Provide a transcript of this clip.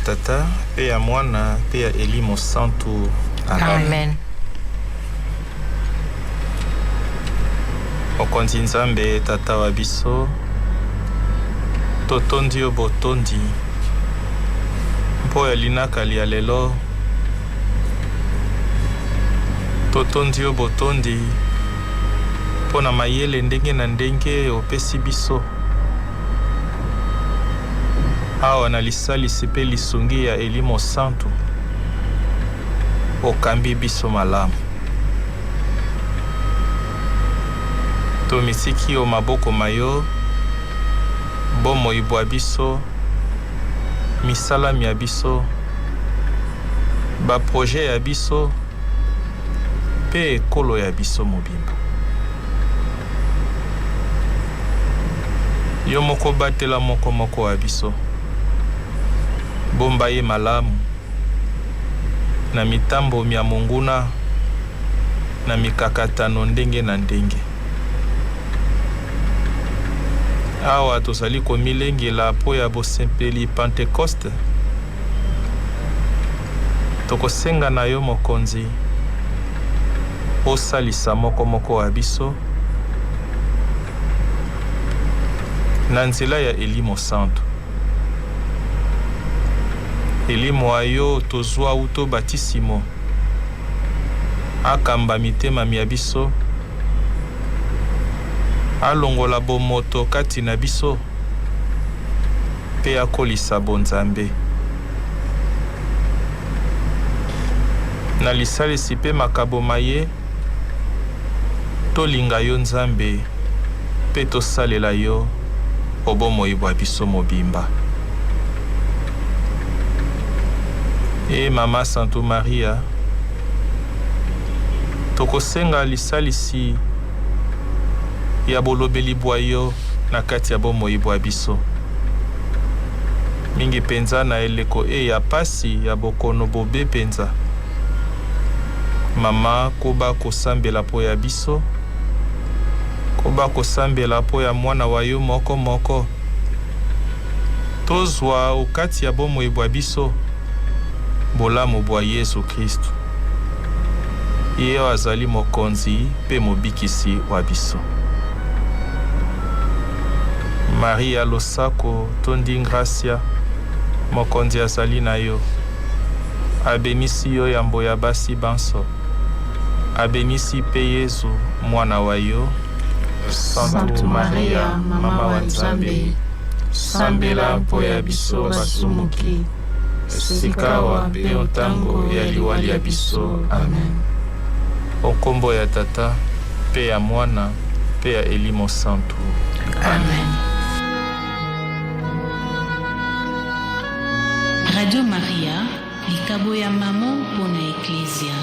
Tata, pe ya Mwana, pe ya Elimo Santo. Amen. Mokonzi Nzambe Tata wa biso, totondi yo botondi, mpo ya linakali ya lelo, totondi yo botondi, mpo na mayele ndenge na ndenge opesi biso. Awa na lisalisi pe lisungi ya Elimo Santo, okambi biso malamu. Tomisiki o maboko mayo, bomo ibwa biso, misalami ya biso, ba projet ya biso, pe ekolo ya biso mobimba. Yo moko batela moko ya biso, bomba ye malamu, na mitambo mia monguna, na mikakatano ndenge na ndenge. Awa tozali komilengela po ya bosempeli Pentecoste, tokosenga na yo mokonzi, osalisa moko ya biso, na nzela ya Elimo Santo. Elimo ayo tozwa uto batisimo, akamba mitema mia biso, alongola bomoto kati na biso, pe akolisa bonzambe. Na lisalisi pe makabo maye, tolinga yo Nzambe, pe tosalela yo obomo ibwa biso mobimba. Mama Santo Maria, tokosenga lisalisi ya bolobeli bwa yo na kati ya bomo ibwa biso. Mingi penza na eleko ya pasi ya bokono bobe penza. Mama koba kosambela po ya biso, koba kosambela po ya mwana wa yo moko. Tozwa okati ya bomo ibwa biso, bolamu bwa Yesu Kristu. Ye azali mokonzi pe mobikisi wa biso. Maria losako tondi gracia, mokonzi azali na yo. Abenisi yo yambo ya basi banso. Abenisi pe Yesu mwana wa yo. Santo Maria, mama wa Nzambe, sambela mpo ya biso basumuki, sikawa pe otango ya liwali ya biso. Amen. Okombo ya Tata, pe ya Mwana, pe ya Elimo Santo. Amen. Radio Maria, likabo ya mamo pona Ecclesia.